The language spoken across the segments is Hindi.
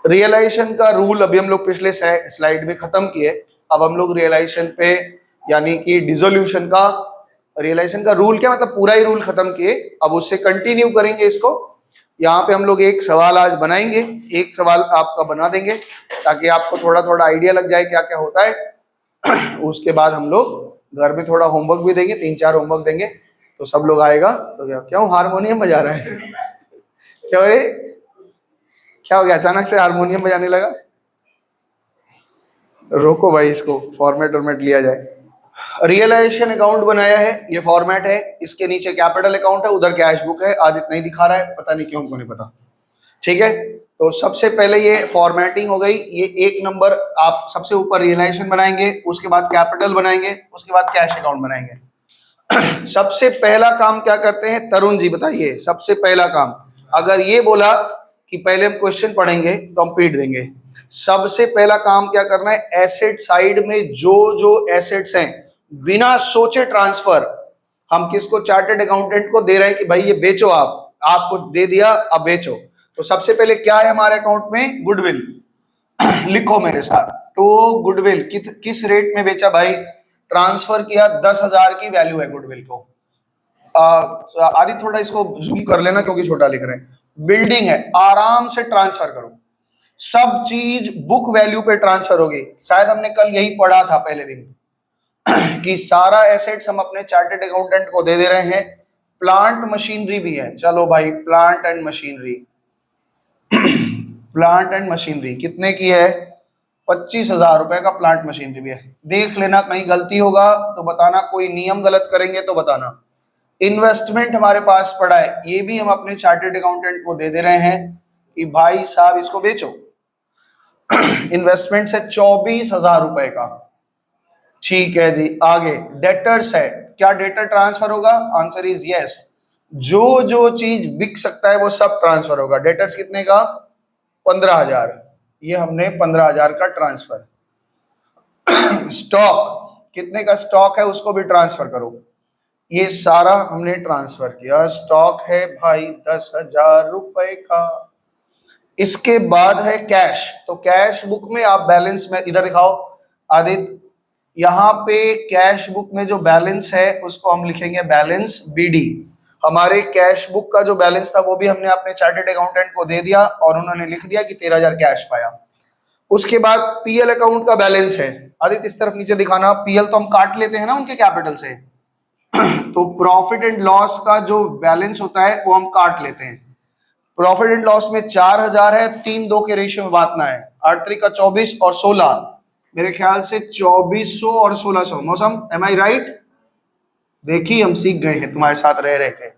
रियलाइजेशन का रूल अभी हम लोग पिछले स्लाइड में खत्म किए। अब हम लोग रियलाइजेशन पे यानी कि डिसोल्यूशन का, रियलाइजेशन का रूल क्या मतलब पूरा ही रूल खत्म किए। अब उससे कंटिन्यू करेंगे इसको। यहाँ पे हम लोग एक सवाल आज बनाएंगे, एक सवाल आपका बना देंगे ताकि आपको थोड़ा थोड़ा आइडिया लग जाए क्या क्या होता है। उसके बाद हम लोग घर में थोड़ा होमवर्क भी देंगे, 3-4 होमवर्क देंगे तो सब लोग आएगा। तो क्यों हारमोनियम बजा रहा है? क्या रे, क्या हो गया अचानक से हारमोनियम बजाने लगा? रोको भाई, इसको फॉर्मेट वॉर्मेट लिया जाए। रियलाइजेशन अकाउंट बनाया है, ये फॉर्मेट है। इसके नीचे कैपिटल अकाउंट है, उधर कैश बुक है। आदित्य नहीं दिखा रहा है, पता नहीं क्यों, हमको नहीं पता। ठीक है, तो सबसे पहले ये फॉर्मेटिंग हो गई। ये 1 नंबर आप सबसे ऊपर रियलाइजेशन बनाएंगे, उसके बाद कैपिटल बनाएंगे, उसके बाद कैश अकाउंट बनाएंगे। सबसे पहला काम क्या करते हैं तरुण जी बताइए? सबसे पहला काम, अगर ये बोला कि पहले हम क्वेश्चन पढ़ेंगे तो हम पीट देंगे। सबसे पहला काम क्या करना है, एसेट साइड में जो जो एसेट्स हैं बिना सोचे ट्रांसफर। हम किसको? चार्टर्ड अकाउंटेंट को दे रहे हैं कि भाई ये बेचो, आप आपको दे दिया, अब बेचो। तो सबसे पहले क्या है हमारे अकाउंट में? गुडविल। लिखो मेरे साथ, तो गुडविल किस रेट में बेचा भाई? ट्रांसफर किया, 10,000 की वैल्यू है गुडविल को। आदि थोड़ा इसको जूम कर लेना क्योंकि छोटा लिख रहे हैं। बिल्डिंग है, आराम से ट्रांसफर करो, सब चीज बुक वैल्यू पे ट्रांसफर होगी। शायद हमने कल यही पढ़ा था पहले दिन कि सारा एसेट्स हम अपने चार्टर्ड अकाउंटेंट को दे दे रहे हैं। प्लांट मशीनरी भी है, चलो भाई plant and machinery. Plant and machinery कितने की है? 25,000 रुपए का प्लांट मशीनरी भी है। देख लेना, कहीं गलती होगा तो बताना, कोई नियम गलत करेंगे तो बताना। इन्वेस्टमेंट हमारे पास पड़ा है, ये भी हम अपने चार्टर्ड अकाउंटेंट को दे दे रहे हैं कि भाई साहब इसको बेचो। इन्वेस्टमेंट है 24,000 रुपए का। ठीक है जी, आगे डेटर्स है। क्या डेटर ट्रांसफर होगा? Answer is yes. जो जो चीज बिक सकता है वो सब ट्रांसफर होगा। डेटर्स कितने का? 15,000। ये हमने 15,000 का ट्रांसफर। स्टॉक कितने का स्टॉक है उसको भी ट्रांसफर करो। ये सारा हमने ट्रांसफर किया। स्टॉक है भाई 10,000 रुपए का। इसके बाद है कैश। तो कैश बुक में आप बैलेंस में इधर दिखाओ आदित्य, यहाँ पे कैश बुक में जो बैलेंस है उसको हम लिखेंगे बैलेंस बीडी। हमारे कैश बुक का जो बैलेंस था वो भी हमने अपने चार्टर्ड अकाउंटेंट को दे दिया और उन्होंने लिख दिया कि 13,000 कैश पाया। उसके बाद पीएल अकाउंट का बैलेंस है। आदित्य इस तरफ नीचे दिखाना, पीएल तो हम काट लेते हैं ना उनके कैपिटल से। तो प्रॉफिट एंड लॉस का जो बैलेंस होता है वो हम काट लेते हैं। प्रॉफिट एंड लॉस में 4,000 है, 3-2 के रेशियो में बांटना है। 8 का 24 और 16, मेरे ख्याल से 2400 और 1600। मौसम, एम आई राइट? देखिए हम सीख गए हैं तुम्हारे साथ रह रहे के।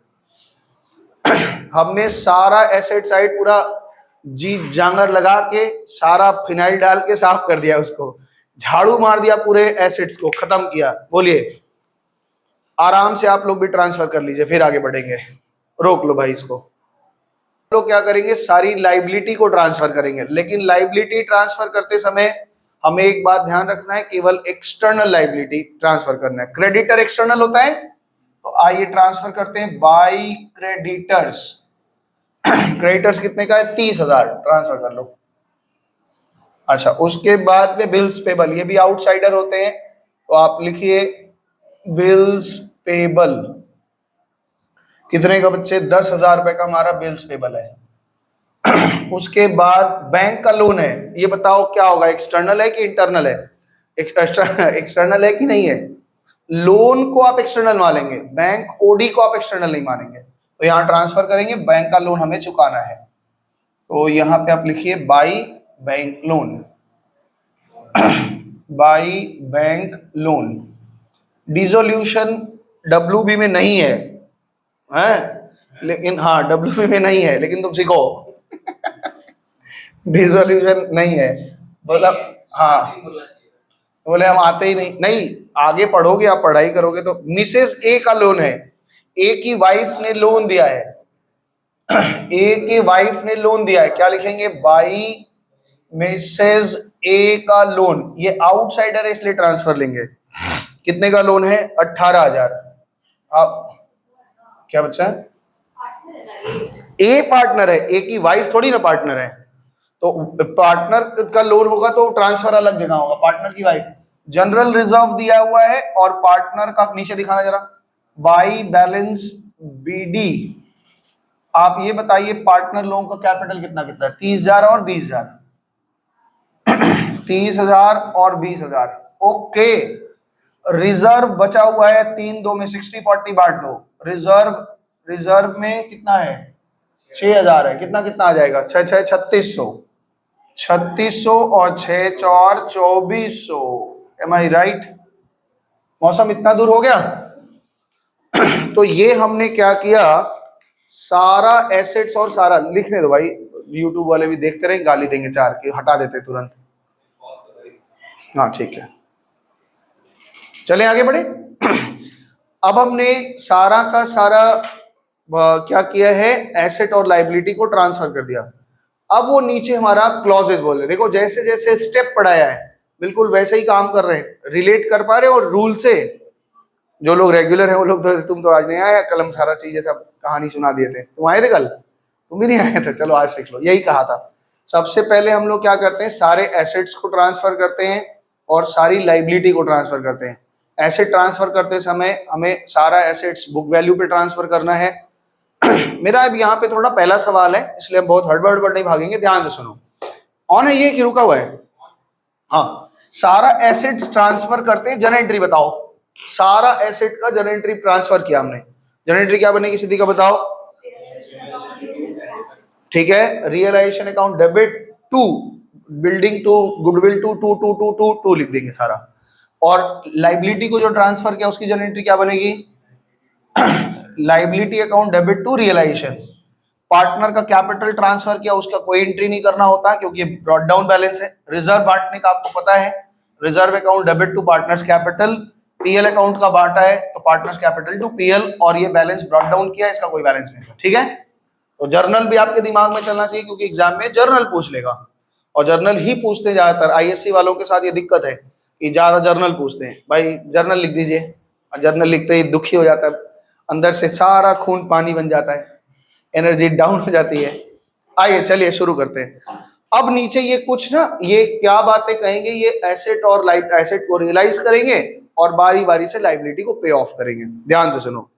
हमने सारा एसेट साइड पूरा जी जांगर लगा के सारा फिनाइल डाल के साफ कर दिया, उसको झाड़ू मार दिया, पूरे एसेट्स को खत्म किया। बोलिए, आराम से आप लोग भी ट्रांसफर कर लीजिए, फिर आगे बढ़ेंगे। रोक लो भाई इसको। लोग क्या करेंगे, सारी लाइबिलिटी को ट्रांसफर करेंगे, लेकिन लाइबिलिटी ट्रांसफर करते समय हमें एक बात ध्यान रखना है, केवल एक्सटर्नल लाइबिलिटी ट्रांसफर करना है। क्रेडिटर एक्सटर्नल होता है, तो आइए ट्रांसफर करते हैं बाई क्रेडिटर्स। क्रेडिटर्स कितने का है? 30,000, ट्रांसफर कर लो। अच्छा, उसके बाद में बिल्स पेबल, ये भी आउटसाइडर होते हैं, तो आप लिखिए बिल्स पेबल। कितने का बच्चे? 10,000 रुपए का हमारा बिल्स पेबल है। उसके बाद बैंक का लोन है, ये बताओ क्या होगा, एक्सटर्नल है कि इंटरनल है? एक्सटर्नल है कि नहीं है? लोन को आप एक्सटर्नल मानेंगे, बैंक ओडी को आप एक्सटर्नल नहीं मानेंगे। तो यहाँ ट्रांसफर करेंगे, बैंक का लोन हमें चुकाना है, तो यहाँ पे आप लिखिए by bank loan. By bank loan. Dissolution WB में नहीं है, लेकिन हाँ WB में नहीं है, लेकिन तुम सीखो। डिसोल्यूशन नहीं है, बोला हाँ, बोले हम आते ही नहीं आगे पढ़ोगे, आप पढ़ाई करोगे तो। मिसेस ए का लोन है, ए की वाइफ ने लोन दिया है। ए की वाइफ ने लोन दिया है, क्या लिखेंगे? बाई मिसेस ए का लोन। ये आउटसाइडर है इसलिए ट्रांसफर लेंगे। कितने का लोन है? 18,000। आप क्या बच्चा है? ए पार्टनर है, ए की वाइफ थोड़ी ना पार्टनर है। तो पार्टनर का लोन होगा तो ट्रांसफर अलग जगह होगा, पार्टनर की वाइफ। जनरल रिजर्व दिया हुआ है और पार्टनर का नीचे दिखाना जरा, बाई बैलेंस बीडी। आप ये बताइए पार्टनर लोन का कैपिटल कितना कितना है? 30,000 और 20,000। 30,000 और 20,000। ओके, रिजर्व बचा हुआ है 3 2 में 60-40 बांट दो। रिजर्व में कितना है? 6,000 है। कितना कितना आ जाएगा? 6 6 3600। 3600 और 6 4 2400। एम आई राइट? मौसम इतना दूर हो गया। तो ये हमने क्या किया, सारा एसेट्स और सारा लिखने दो भाई, यूट्यूब वाले भी देखते रहे, गाली देंगे चार की, हटा देते तुरंत। हाँ ठीक है, चले आगे बढ़े। अब हमने सारा का सारा क्या किया है, एसेट और लाइबिलिटी को ट्रांसफर कर दिया। अब वो नीचे हमारा क्लॉजेस बोल रहे, देखो जैसे जैसे स्टेप पढ़ाया है बिल्कुल वैसे ही काम कर रहे हैं, रिलेट कर पा रहे हैं। और रूल से जो लोग रेगुलर है वो लोग तो, तुम तो आज नहीं आया, कलम सारा चीज जैसा कहानी सुना दिए थे। तुम आए थे कल? तुम भी नहीं आए थे, चलो आज सीख लो। यही कहा था, सबसे पहले हम लोग क्या करते हैं, सारे एसेट्स को ट्रांसफर करते हैं और सारी लाइबिलिटी को ट्रांसफर करते हैं। एसेट ट्रांसफर करते समय हमें सारा एसेट्स बुक वैल्यू पे ट्रांसफर करना है। मेरा अब यहाँ पे थोड़ा पहला सवाल है, इसलिए हम बहुत हड़बड़ नहीं भागेंगे, ध्यान से सुनो। ऑन है ये कि रुका हुआ है? हाँ, सारा एसेट्स ट्रांसफर करते हैं, जन एंट्री बताओ। सारा एसेट का जन एंट्री ट्रांसफर किया हमने, जन एंट्री क्या बनेगी सीधी का बताओ? ठीक है, realization account debit to building to goodwill to to to to to to लिख देंगे सारा। और लाइबिलिटी को जो ट्रांसफर किया उसकी जन एंट्री क्या बनेगी? Liability account debit to realization. Partner का कैपिटल ट्रांसफर किया, उसका कोई एंट्री नहीं करना होता क्योंकि ब्रॉट डाउन बैलेंस है। रिजर्व बांटने का आपको पता है, reserve account debit to partners capital. PL account का बांटा है तो पार्टनर्स कैपिटल टू पीएल, और ये बैलेंस ब्रॉट डाउन किया, इसका कोई बैलेंस नहीं। ठीक है, तो जर्नल भी आपके दिमाग में चलना चाहिए क्योंकि एग्जाम में जर्नल पूछ लेगा, और जर्नल ही पूछते हैं ज्यादातर। आईएससी वालों के साथ ये दिक्कत है कि ज्यादा जर्नल पूछते हैं, भाई जर्नल लिख दीजिए। जर्नल लिखते ही दुखी हो जाता है, अंदर से सारा खून पानी बन जाता है, एनर्जी डाउन हो जाती है। आइए चलिए शुरू करते हैं। अब नीचे ये कुछ ना, ये क्या बातें कहेंगे, ये एसेट और एसेट को रियलाइज करेंगे और बारी बारी से लाइबिलिटी को पे ऑफ करेंगे। ध्यान से सुनो।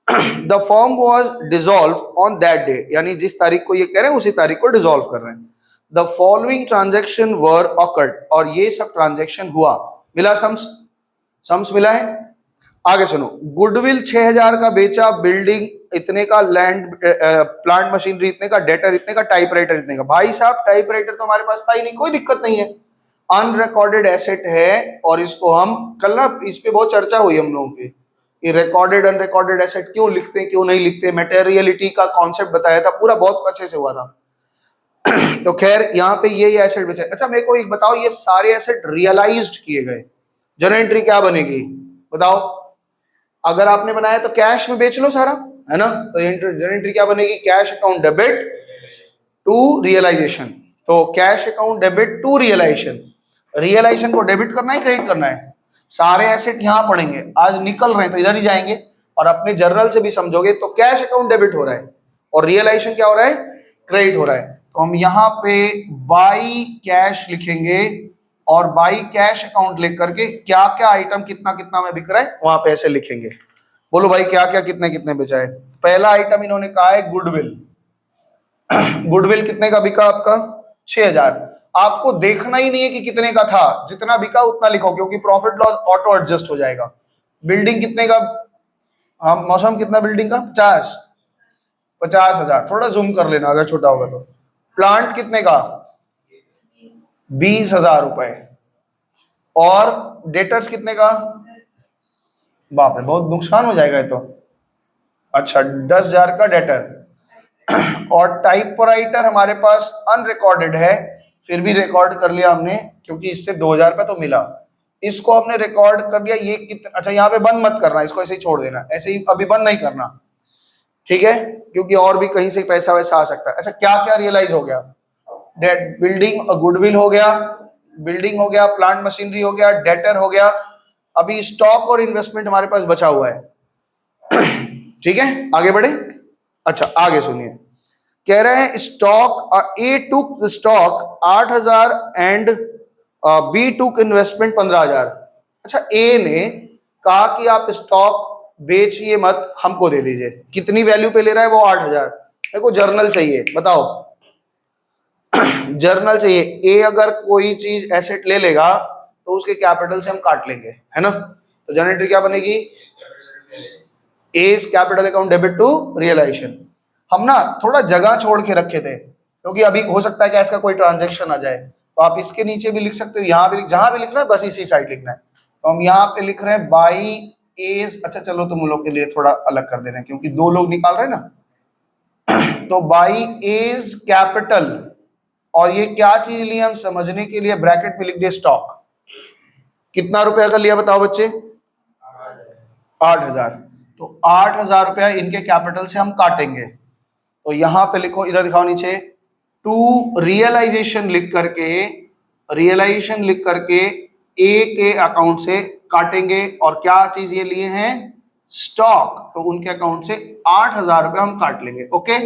The firm was dissolve on that day, यानी जिस तारीख को ये कह रहे हैं उसी तारीख को डिसॉल्व कर रहे हैं। The following transaction were awkward, और ये सब ट्रांजेक्शन हुआ। मिला सम्स मिला है। आगे सुनो, गुडविल 6,000 का बेचा, बिल्डिंग इतने का, लैंड प्लांट मशीनरी इतने का, डेटर इतने का, टाइपराइटर इतने का। भाई साहब टाइपराइटर तो हमारे पास था ही नहीं, कोई दिक्कत नहीं है, अनरिकॉर्डेड एसेट है। और इसको हम कल ना, इस पे बहुत चर्चा हुई हम लोगों की, ये रिकॉर्डेड अनरिकॉर्डेड एसेट क्यों लिखते हैं क्यों नहीं लिखते, मटेरियलिटी का कॉन्सेप्ट बताया था पूरा, बहुत अच्छे से हुआ था। तो खैर यहाँ पे ये एसेट बेचा। अच्छा मेरे को एक बताओ, ये सारे एसेट रियलाइज्ड किए गए, जर्नल एंट्री क्या बनेगी बताओ? अगर आपने बनाया तो कैश में बेच लो सारा, है ना, तो जर्नल एंट्री क्या बनेगी? Cash account debit to realisation. तो cash account debit to realisation, realisation को डेबिट करना है क्रेडिट करना है? सारे एसेट यहां पड़ेंगे, आज निकल रहे हैं तो इधर ही जाएंगे, और अपने जर्नल से भी समझोगे तो कैश अकाउंट डेबिट हो रहा है और रियलाइजेशन क्या हो रहा है? क्रेडिट हो रहा है। तो हम यहाँ पे बाई कैश लिखेंगे और बाई कैश अकाउंट लिख करके क्या क्या आइटम कितना कितना में बिक रहा है वहां पे ऐसे लिखेंगे। बोलो भाई क्या क्या कितने कितने बेचा है? पहला आइटम इन्होंने कहा है गुडविल। गुडविल कितने का बिका आपका? 6,000। आपको देखना ही नहीं है कि कितने का था, जितना बिका उतना लिखो क्योंकि प्रॉफिट लॉस ऑटो एडजस्ट हो जाएगा। बिल्डिंग कितने का? हाँ मौसम कितना बिल्डिंग का? 50,000। थोड़ा जूम कर लेना अगर छोटा होगा तो। प्लांट कितने का? 20,000 रुपए। और डेटर्स कितने का? बाप रे बहुत नुकसान हो जाएगा ये तो। अच्छा 10,000 का डेटर। और टाइपराइटर हमारे पास अनरिकॉर्डेड है, फिर भी रिकॉर्ड कर लिया हमने क्योंकि इससे 2,000 रुपये तो मिला, इसको हमने रिकॉर्ड कर लिया। ये कितना? अच्छा यहाँ पे बंद मत करना, इसको ऐसे ही छोड़ देना, ऐसे ही अभी बंद नहीं करना, ठीक है, क्योंकि और भी कहीं से पैसा वैसा आ सकता है। अच्छा क्या क्या रियलाइज हो गया? बिल्डिंग गुडविल हो गया, बिल्डिंग हो गया, प्लांट मशीनरी हो गया, डेटर हो गया। अभी स्टॉक और इन्वेस्टमेंट हमारे पास बचा हुआ है। ठीक है आगे बढ़े। अच्छा आगे सुनिए कह रहे हैं stock A took stock 8,000 and B took investment 15,000। अच्छा, ए ने कहा कि आप स्टॉक बेचिए मत, हमको दे दीजिए। कितनी वैल्यू पे ले रहा है वो? 8,000। मेरे को जर्नल चाहिए, बताओ। जर्नल चाहिए। ए अगर कोई चीज एसेट ले लेगा तो उसके कैपिटल से हम काट लेंगे, है ना? तो जर्नल एंट्री क्या बनेगी? A's capital account debit to realization. हम ना थोड़ा जगह छोड़ के रखे थे क्योंकि अभी हो सकता है कि इसका कोई ट्रांजेक्शन आ जाए, तो आप इसके नीचे भी लिख सकते हो, यहाँ भी जहां भी लिखना है बस इसी साइड लिखना है। तो हम यहाँ पे लिख रहे हैं बाई एज। अच्छा चलो, तुम लोग के लिए थोड़ा अलग कर दे रहे हैं क्योंकि 2 लोग निकाल रहे हैं ना। तो बाई एज कैपिटल, और ये क्या चीज ली हम समझने के लिए ब्रैकेट में लिख दिए स्टॉक। कितना रुपया का लिया बताओ बच्चे? 8,000। तो 8,000 रुपया इनके कैपिटल से हम काटेंगे। तो यहां पे लिखो, इधर दिखाओ नीचे, टू रियलाइजेशन लिख करके ए के अकाउंट से काटेंगे। और क्या चीज ये लिए हैं? स्टॉक। तो उनके अकाउंट से 8,000 रुपया हम काट लेंगे। ओके।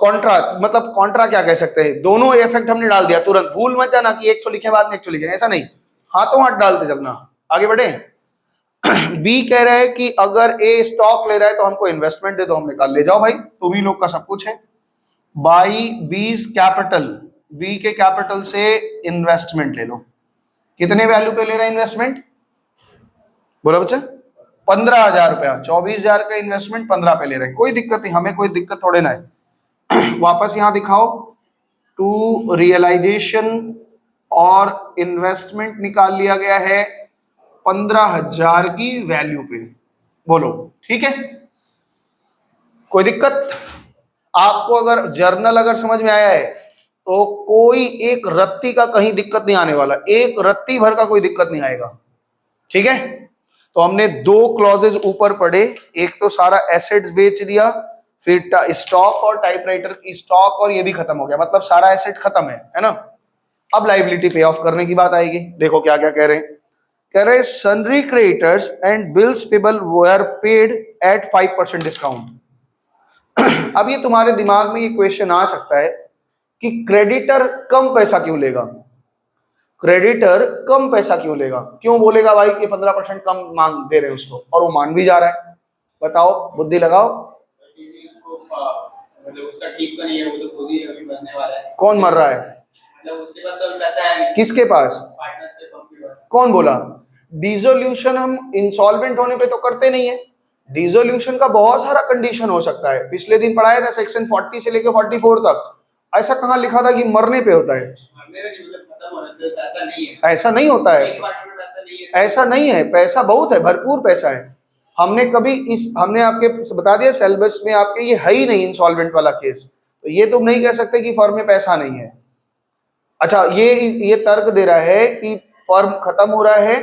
कॉन्ट्रा मतलब कॉन्ट्रा क्या कह सकते हैं? दोनों इफेक्ट हमने डाल दिया तुरंत। भूल मत जाना कि एक तो लिखे बाद में एक तो लिखे, ऐसा नहीं, हाथों हाथ डालते चलना। आगे बढ़े। बी कह रहा है कि अगर ए स्टॉक ले रहा है तो हमको इन्वेस्टमेंट दे दो। हमने कहा ले जाओ भाई, तुम्ही लोग का सब कुछ है। बाई बीज कैपिटल, बी के कैपिटल से इन्वेस्टमेंट ले लो। कितने वैल्यू पे ले रहा है इन्वेस्टमेंट? बोला बच्चा? 15,000 रुपया। 24,000 का इन्वेस्टमेंट 15 पे ले रहे हैं। कोई दिक्कत नहीं, हमें कोई दिक्कत थोड़े ना है। वापस यहां दिखाओ, टू रियलाइजेशन और इन्वेस्टमेंट निकाल लिया गया है 15,000 की वैल्यू पे। बोलो ठीक है? कोई दिक्कत? आपको अगर जर्नल अगर समझ में आया है तो कोई एक रत्ती का कहीं दिक्कत नहीं आने वाला, एक रत्ती भर का कोई दिक्कत नहीं आएगा। ठीक है? तो हमने 2 क्लॉजेज ऊपर पढ़े, एक तो सारा एसेट्स बेच दिया, फिर स्टॉक और टाइपराइटर की स्टॉक, और ये भी खत्म हो गया, मतलब सारा एसेट खत्म है ना? अब लायबिलिटी पे ऑफ करने की बात आएगी। देखो क्या क्या कह रहे हैं। कह रहे sundry creditors and bills payable were paid at 5% discount. अब ये तुम्हारे दिमाग में ये क्वेश्चन आ सकता है कि क्रेडिटर कम पैसा क्यों लेगा? क्रेडिटर कम पैसा क्यों लेगा? क्यों बोलेगा भाई कि 15% कम मांग दे रहे हैं उसको, और वो मान भी जा रहा है? बताओ, बुद्धि लगाओ। मतलब उसका ठीक तो नहीं है, वो तो खुद ही अभी बनने वाला है। कौन मर रहा है? मतलब उसके पास तो अभी पैसा है नहीं। किसके पास? पार्टनर्स के पास। कौन बोला? डिसोल्यूशन हम इंसॉल्वेंट होने पे तो करते नहीं है। डिसोल्यूशन का बहुत सारा कंडीशन हो सकता है। पिछले दिन पढ़ाया था सेक्शन 40 से लेकर 44 तक। ऐसा कहाँ लिखा था कि मरने पे होता है? ऐसा नहीं होता है। ऐसा नहीं है, पैसा बहुत है, भरपूर पैसा है। हमने आपके बता दिया सिलेबस में आपके ये है ही नहीं इंसॉल्वेंट वाला केस, तो ये तुम नहीं कह सकते कि फर्म में पैसा नहीं है। अच्छा, ये तर्क दे रहा है कि फर्म खत्म हो रहा है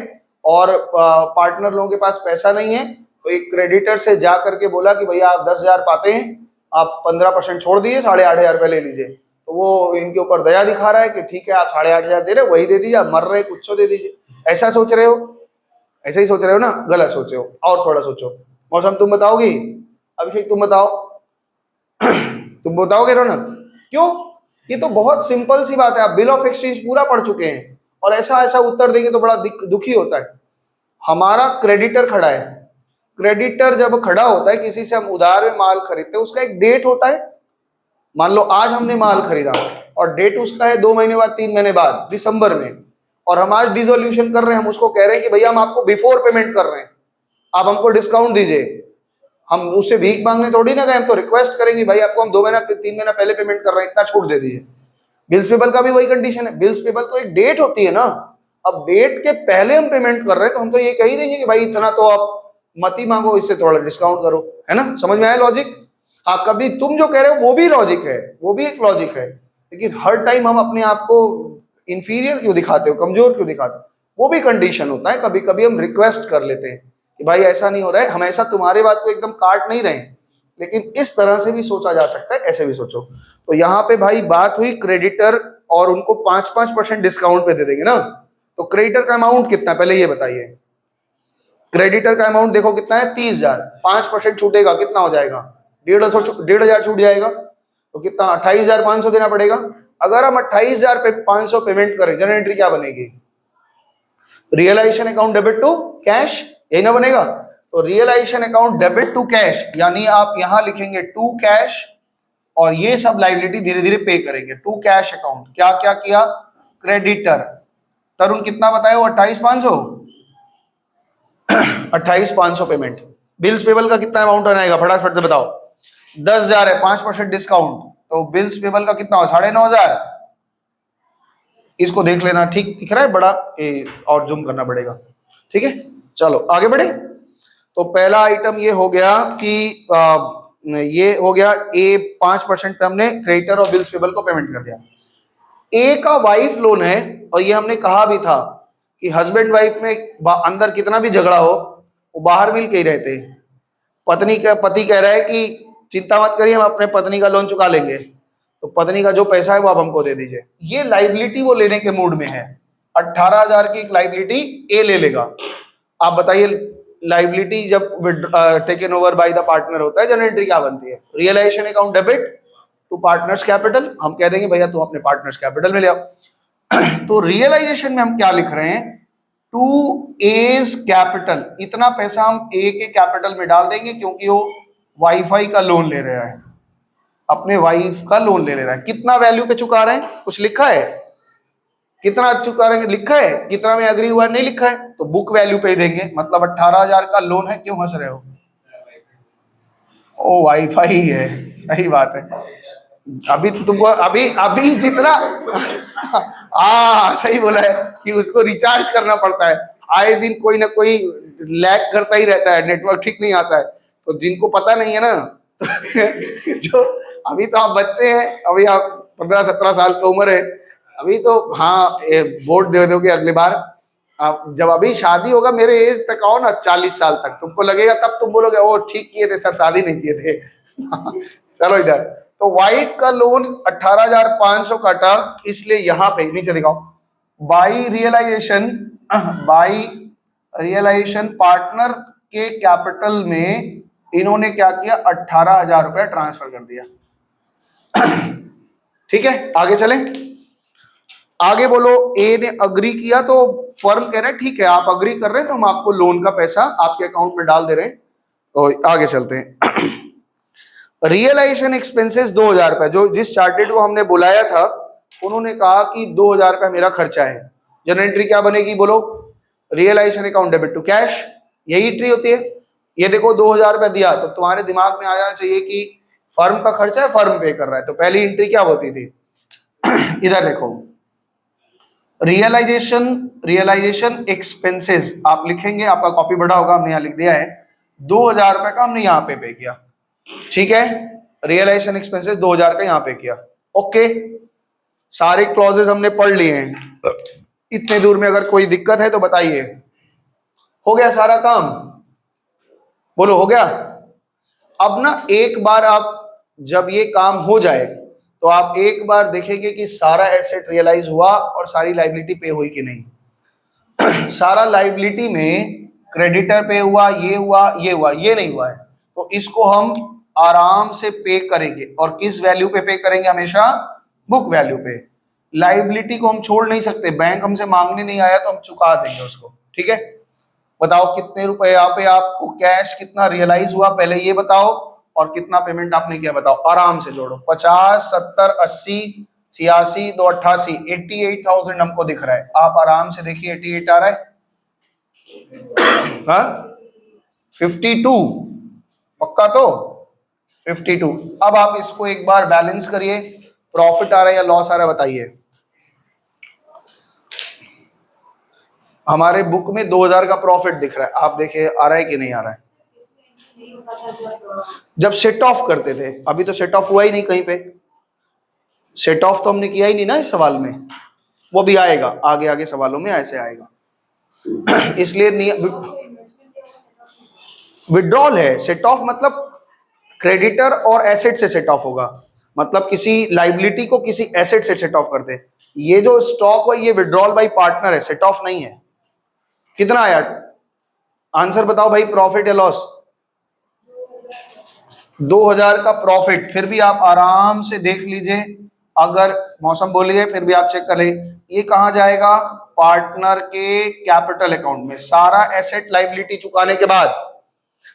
और पार्टनर लोगों के पास पैसा नहीं है, तो एक क्रेडिटर से जा करके बोला कि भैया आप 10,000 पाते हैं, आप 15% छोड़ दिए, 8,500 रुपये ले लीजिए। तो वो इनके ऊपर दया दिखा रहा है कि ठीक है आप 8,500 दे रहे हो, वही दे दीजिए, आप मर रहे कुछ तो दे दीजिए। ऐसा सोच रहे हो? ऐसा ही सोच रहे हो ना? गलत सोचे हो, और थोड़ा सोचो। मौसम तुम बताओगी? अभिषेक तुम बताओ। तुम बताओगे रौनक? क्यों? ये तो बहुत सिंपल सी बात है। आप बिल ऑफ एक्सचेंज पूरा पढ़ चुके हैं और ऐसा ऐसा उत्तर देंगे तो बड़ा दुखी होता है। हमारा क्रेडिटर खड़ा है। क्रेडिटर जब खड़ा होता है, किसी से हम उधार में माल खरीदते हैं, उसका एक डेट होता है। मान लो आज हमने माल खरीदा और डेट उसका है 2 महीने बाद, 3 महीने बाद, दिसंबर में, और हम आज डिसोल्यूशन कर रहे हैं। हम उसको कह रहे हैं कि भैया हम आपको बिफोर पेमेंट कर रहे हैं, आप हमको डिस्काउंट दीजिए। हम उससे भीख मांगने थोड़ी ना गए, हम तो रिक्वेस्ट करेंगे भाई आपको हम 2 महीना 3 महीना पहले पेमेंट कर रहे हैं, इतना छूट दे दीजिए। बिल्स पेबल का भी वही कंडीशन है। बिल्स पेबल तो एक डेट होती है ना, अब डेट के पहले हम पेमेंट कर रहे हैं तो हम तो ये कह ही देंगे कि भाई इतना तो आप मत ही मांगो, इससे थोड़ा डिस्काउंट करो, है ना? समझ में आया लॉजिक? हाँ, कभी तुम जो कह रहे हो वो भी लॉजिक है, वो भी एक लॉजिक है, लेकिन हर टाइम हम अपने आप को इंफीरियर क्यों दिखाते हो, कमजोर क्यों दिखाते हो? वो भी कंडीशन होता है। कभी कभी हम रिक्वेस्ट कर लेते हैं कि भाई ऐसा नहीं हो रहा है, हम ऐसा तुम्हारे बात को एकदम काट नहीं रहे, लेकिन इस तरह से भी सोचा जा सकता है, ऐसे भी सोचो। तो यहाँ पे भाई बात हुई क्रेडिटर, और उनको 5% डिस्काउंट पे दे देंगे ना। तो क्रेडिटर का अमाउंट कितना है पहले ये बताइए? क्रेडिटर का अमाउंट देखो कितना है, 30,000। 5% छूटेगा, कितना हो जाएगा? 1,500 छूट जाएगा। तो कितना 28,500 देना पड़ेगा। अगर हम 28,500 पेमेंट करें, जनरल एंट्री क्या बनेगी? Realization account debit to cash, यही ना बनेगा। तो realization account debit to cash, यानी आप यहां लिखेंगे टू कैश, और ये सब लाइबिलिटी धीरे धीरे पे करेंगे। टू कैश अकाउंट क्या क्या किया? क्रेडिटर तरुण कितना बताया वो? 28,500 28,500 पेमेंट। बिल्स पेबल का कितना अमाउंट आएगा फटाफट से बताओ? 10,000 है, 5% डिस्काउंट, तो बिल्स पेबल का कितना हो? 9,500। इसको देख लेना, ठीक दिख रहा है बड़ा और जूम करना पड़ेगा, ठीक है। चलो आगे बढ़े। तो पहला आइटम ये हो गया कि ये हो गया ए 5% पे हमने क्रेडिटर और बिल्स पेबल को पेमेंट कर दिया। ए का वाइफ लोन है, और ये हमने कहा भी था कि हस्बैंड वाइफ में अंदर कितना भी झगड़ा हो वो बाहर मिल के ही रहते हैं। पति कह रहा है कि चिंता मत करिए हम अपने पत्नी का लोन चुका लेंगे, तो पत्नी का जो पैसा है वो आप हमको दे दीजिए। ये लाइबिलिटी वो लेने के मूड में है। 18,000 की एक लाइबिलिटी ए ले लेगा। आप बताइए लाइबिलिटी जब taken over by the partner होता है, जनरल एंट्री क्या बनती है? Realization account debit to partners capital. हम कह देंगे भैया तुम अपने पार्टनर्स कैपिटल में ले आओ। तो रियलाइजेशन में हम क्या लिख रहे हैं? टू एज कैपिटल, इतना पैसा हम ए के कैपिटल में डाल देंगे, क्योंकि वो वाईफाई का लोन ले रहा है, अपने वाइफ का लोन ले रहा है। कितना वैल्यू पे चुका रहे हैं? कुछ लिखा है? कितना चुका रहे हैं लिखा है? कितना में एग्री हुआ नहीं लिखा है, तो बुक वैल्यू पे ही देंगे। मतलब 18,000 का लोन है, क्यों हंस रहे हो? ओ वाईफाई है, सही बात है। अभी तो तुमको अभी जितना सही बोला है कि उसको रिचार्ज करना पड़ता है। आए दिन कोई ना कोई लैग करता ही रहता है, नेटवर्क ठीक नहीं आता है। तो जिनको पता नहीं है ना जो अभी तो आप बच्चे हैं, अभी आप 15-17 साल की उम्र है अभी तो, हाँ वोट दे दोगे अगली बार। आप जब अभी शादी होगा मेरे एज तक आओ ना, 40 साल तक, तुमको लगेगा, तब तुम बोलोगे ओ ठीक किए थे सर, शादी नहीं किए थे। चलो इधर। तो वाइफ का लोन 18,500 काटा, इसलिए यहां पे नीचे दिखाओ, बाई रियलाइजेशन पार्टनर के कैपिटल में इन्होंने क्या किया? 18,000 रुपया ट्रांसफर कर दिया। ठीक है, आगे चलें। आगे बोलो, ए ने अग्री किया, तो फर्म कह रहा है ठीक है आप अग्री कर रहे हैं तो हम आपको लोन का पैसा आपके अकाउंट में डाल दे रहे हैं। तो आगे चलते हैं। रियलाइजेशन एक्सपेंसेस 2,000 रुपए, जो जिस चार्टेड को हमने बुलाया था उन्होंने कहा कि 2,000 रुपया मेरा खर्चा है। जनरल एंट्री क्या बनेगी बोलो? Realization account debit to cash, यही एंट्री होती है। ये देखो 2,000 रुपया दिया, तो तुम्हारे दिमाग में आ जाना चाहिए कि फर्म का खर्चा है, फर्म पे कर रहा है, तो पहली एंट्री क्या होती थी? इधर देखो, रियलाइजेशन एक्सपेंसेस आप लिखेंगे, आपका कॉपी बड़ा होगा, हमने यहाँ लिख दिया है 2,000 रुपए का हमने यहाँ पे किया, ठीक है। रियलाइजेशन एक्सपेंसेस 2,000 का यहाँ पे किया, ओके। सारे क्लॉजेस हमने पढ़ लिए हैं। इतने दूर में अगर कोई दिक्कत है तो बताइए। हो गया सारा काम? बोलो हो गया। अब ना एक बार आप जब ये काम हो जाए तो आप एक बार देखेंगे कि सारा एसेट रियलाइज हुआ और सारी लाइबिलिटी पे हुई कि नहीं। सारा लाइबिलिटी में क्रेडिटर पे हुआ, ये हुआ, ये हुआ, ये नहीं हुआ है, तो इसको हम आराम से पे करेंगे। और किस वैल्यू पे करेंगे? हमेशा बुक वैल्यू पे। लाइबिलिटी को हम छोड़ नहीं सकते, बैंक हमसे मांगने नहीं आया तो हम चुका देंगे उसको, ठीक है। बताओ कितने रुपए यहाँ पे आपको कैश कितना रियलाइज हुआ, पहले ये बताओ, और कितना पेमेंट आपने किया बताओ। आराम से जोड़ो, 50, 70, 80, 86, 2, 88, 88,000 हमको दिख रहा है। आप आराम से देखिए 88 आ रहा है, हाँ 52 पक्का, तो 52। अब आप इसको एक बार बैलेंस करिए, प्रॉफिट आ रहा है या लॉस आ रहा है बताइए। हमारे बुक में 2,000 का प्रॉफिट दिख रहा है, आप देखिए आ रहा है कि नहीं आ रहा है। जब सेट ऑफ करते थे, अभी तो सेट ऑफ हुआ ही नहीं कहीं पे, सेट ऑफ तो हमने किया ही नहीं ना इस सवाल में, वो भी आएगा आगे आगे सवालों में ऐसे आएगा। इसलिए विड्रॉल है, सेट ऑफ मतलब क्रेडिटर और एसेट से सेट ऑफ होगा, मतलब किसी लाइबिलिटी को किसी एसेट से सेट ऑफ करते। ये जो स्टॉक है ये विड्रॉल बाय पार्टनर है, सेट ऑफ नहीं है। कितना आया आंसर बताओ भाई, प्रॉफिट या लॉस? 2000 का प्रॉफिट, फिर भी आप आराम से देख लीजिए, अगर मौसम बोलिए फिर भी आप चेक कर ले, ये कहाँ जाएगा, पार्टनर के कैपिटल अकाउंट में। सारा एसेट लाइबिलिटी चुकाने के बाद,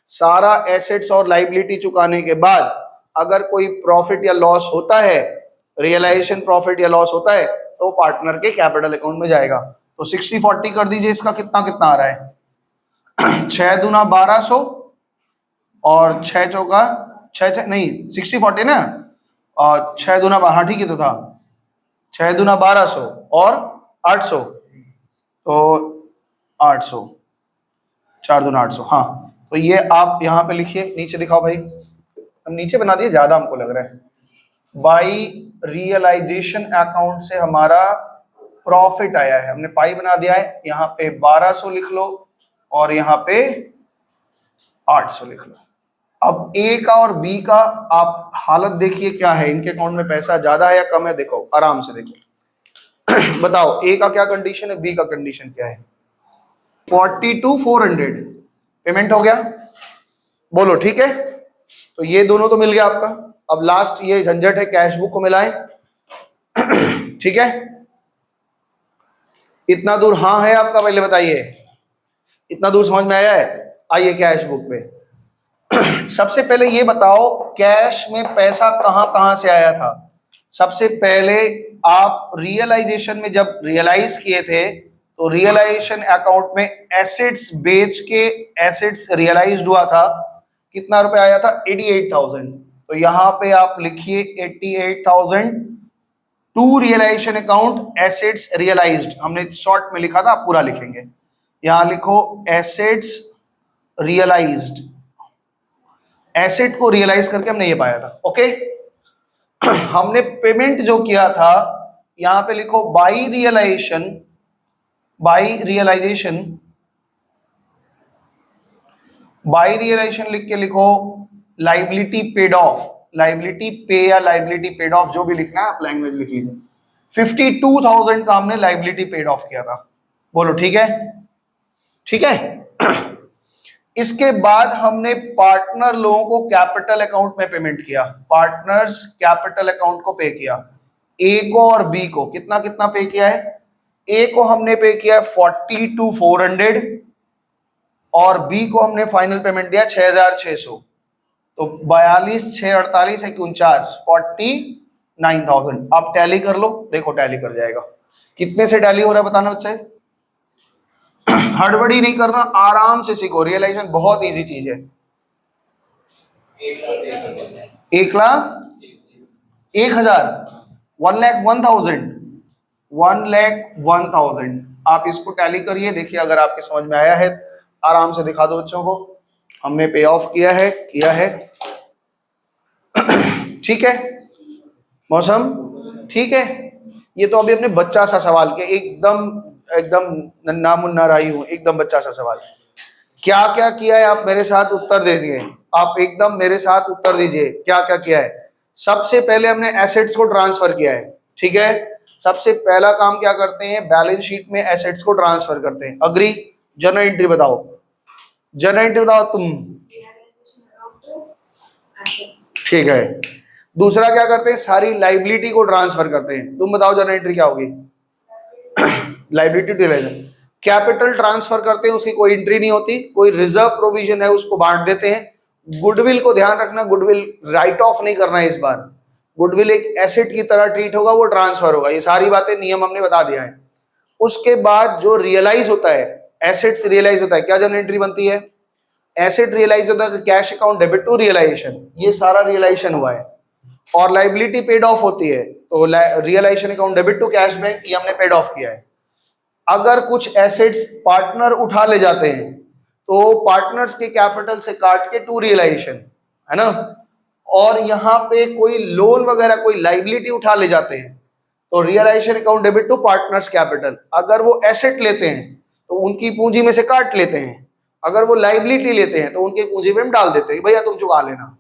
सारा एसेट्स और लाइबिलिटी चुकाने के बाद अगर कोई प्रॉफिट या लॉस होता है, रियलाइजेशन प्रॉफिट या लॉस होता है, तो पार्टनर के कैपिटल अकाउंट में जाएगा। तो 60-40 कर दीजिए, इसका कितना कितना आ रहा है 6 दूना 1200 और 6 चौका 6 नहीं 60-40 ना, और 6 दूना 12, हाँ ठीक है, तो था 6 दूना 1200 और 800, तो 800, 4 दूना 800, हाँ। तो ये आप यहाँ पे लिखिए, नीचे दिखाओ भाई, हम नीचे बना दिए, ज्यादा हमको लग रहा है। बाई रियलाइजेशन अकाउंट से हमारा प्रॉफिट आया है, हमने पाई बना दिया है, यहाँ पे 1200 लिख लो और यहाँ पे 800 लिख लो। अब ए का और बी का आप हालत देखिए क्या है, इनके अकाउंट में पैसा ज्यादा है या कम है, देखो आराम से देखिए बताओ ए का क्या कंडीशन है, बी का कंडीशन क्या है। 42,400 पेमेंट हो गया, बोलो ठीक है। तो ये दोनों तो मिल गया आपका। अब लास्ट ये झंझट है, कैश बुक को मिलाएं ठीक है, इतना दूर हाँ है आपका, पहले बताइए, इतना दूर समझ में आया है। आइए कैश बुक पे सबसे पहले ये बताओ, कैश में पैसा कहां कहां से आया था। सबसे पहले आप रियलाइजेशन में जब रियलाइज किए थे, तो रियलाइजेशन अकाउंट में एसेट्स बेच के एसेट्स रियलाइज्ड हुआ था, कितना रुपए आया था 88,000। तो यहां पे आप लिखिए 88,000 to realization account assets realized, हमने शॉर्ट में लिखा था, आप पूरा लिखेंगे, यहां लिखो एसेट्स रियलाइज्ड, एसेट को रियलाइज करके हमने ये पाया था। ओके हमने पेमेंट जो किया था, यहां पे लिखो by realization, by realization, by realization लिख के लिखो लाइबिलिटी पेड ऑफ, लाइबिलिटी पे या लाइबिलिटी पेड ऑफ, जो भी लिखना है आप लैंग्वेज लिख लीजिए। 52,000 का हमने लाइबिलिटी पेड ऑफ किया था, बोलो ठीक है, ठीक है इसके बाद हमने पार्टनर लोगों को कैपिटल अकाउंट में पेमेंट किया, पार्टनर्स कैपिटल अकाउंट को पे किया। ए को और बी को कितना कितना पे किया है, ए को हमने पे किया है 42,400 और बी को हमने फाइनल पेमेंट दिया 6,600। तो 42, 6, 48, 49, 49,000। आप टैली कर लो, देखो टैली कर जाएगा, कितने से टैली हो रहा है बताना बच्चे हड़बड़ी नहीं करना, आराम से सीखो, रियलाइजेशन बहुत इजी चीज है। 1,01,000, 1,01,000, 1,01,000। आप इसको टैली करिए, देखिए अगर आपके समझ में आया है, आराम से दिखा दो बच्चों को, हमने पे ऑफ किया है ठीक है मौसम, ठीक है। ये तो अभी अपने बच्चा सा सवाल किया, एकदम नन्ना मुन्ना राई हूं, एकदम बच्चा सा सवाल। क्या क्या किया है आप मेरे साथ उत्तर दे दिए, आप एकदम मेरे साथ उत्तर दीजिए क्या क्या किया है। सबसे पहले हमने एसेट्स को ट्रांसफर किया है, ठीक है। सबसे पहला काम क्या करते हैं, बैलेंस शीट में एसेट्स को ट्रांसफर करते हैं। अग्री, जर्नल एंट्री बताओ, जर्नल एंट्री बताओ तुम, ठीक है। दूसरा क्या करते हैं, सारी लाइबिलिटी को ट्रांसफर करते हैं। तुम बताओ जर्नल एंट्री क्या होगी liability to liability. Capital transfer करते हैं, उसकी कोई एंट्री नहीं होती, कोई रिजर्व प्रोविजन है उसको बांट देते हैं। गुडविल को ध्यान रखना, गुडविल राइट ऑफ नहीं करना है इस बार, गुडविल एक एसेट की तरह ट्रीट होगा, वो ट्रांसफर होगा। ये सारी बातें नियम हमने बता दिया है। उसके बाद जो रियलाइज होता है, एसेट्स रियलाइज होता है, क्या जर्नल एंट्री बनती है, एसेट रियलाइज होता है, cash account debit to realization, ये सारा रियलाइजेशन हुआ है। और लाइबिलिटी पेड ऑफ होती है, तो realization account debit to cash bank, ये हमने पेड ऑफ किया है। अगर कुछ एसेट्स पार्टनर उठा ले जाते हैं, तो पार्टनर्स के कैपिटल से काट के टू रियलाइजेशन, है ना। और यहाँ पे कोई लोन वगैरह कोई लाइबिलिटी उठा ले जाते हैं, तो realization account debit to partners capital. अगर वो एसेट लेते हैं तो उनकी पूंजी में से काट लेते हैं, अगर वो लाइबिलिटी लेते हैं तो उनके पूंजी में हम डाल देते हैं, भैया तुम चुका लेना।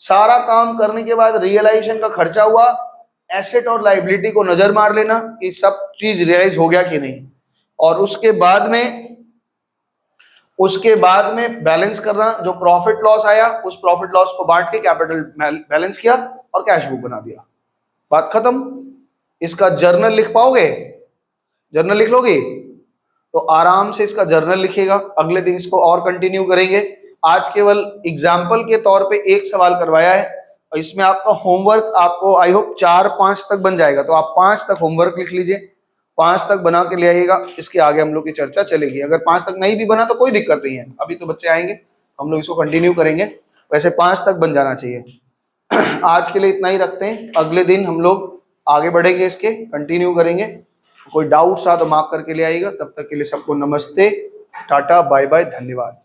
सारा काम करने के बाद रियलाइजेशन का खर्चा हुआ, एसेट और लाइबिलिटी को नजर मार लेना कि सब चीज रियलाइज हो गया कि नहीं। और उसके बाद में उसके बाद में बैलेंस करना, जो प्रॉफिट लॉस आया उस प्रॉफिट लॉस को बांट के कैपिटल बैलेंस किया और कैश बुक बना दिया, बात खत्म। इसका जर्नल लिख पाओगे? जर्नल लिख लोगे? तो आराम से इसका जर्नल लिखेगा, अगले दिन इसको और कंटिन्यू करेंगे। आज केवल एग्जाम्पल के तौर पे एक सवाल करवाया है और इसमें आपका होमवर्क आपको आई होप 4-5 तक बन जाएगा, तो आप 5 तक होमवर्क लिख लीजिए, 5 तक बना के ले आइएगा। इसके आगे हम लोग की चर्चा चलेगी। अगर 5 तक नहीं भी बना तो कोई दिक्कत नहीं है, अभी तो बच्चे आएंगे, हम लोग इसको कंटिन्यू करेंगे। वैसे 5 तक बन जाना चाहिए। आज के लिए इतना ही रखते हैं, अगले दिन हम लोग आगे बढ़ेंगे, इसके कंटिन्यू करेंगे। कोई डाउट्स आ तो मार्क करके ले आइएगा। तब तक के लिए सबको नमस्ते, टाटा, बाय बाय, धन्यवाद।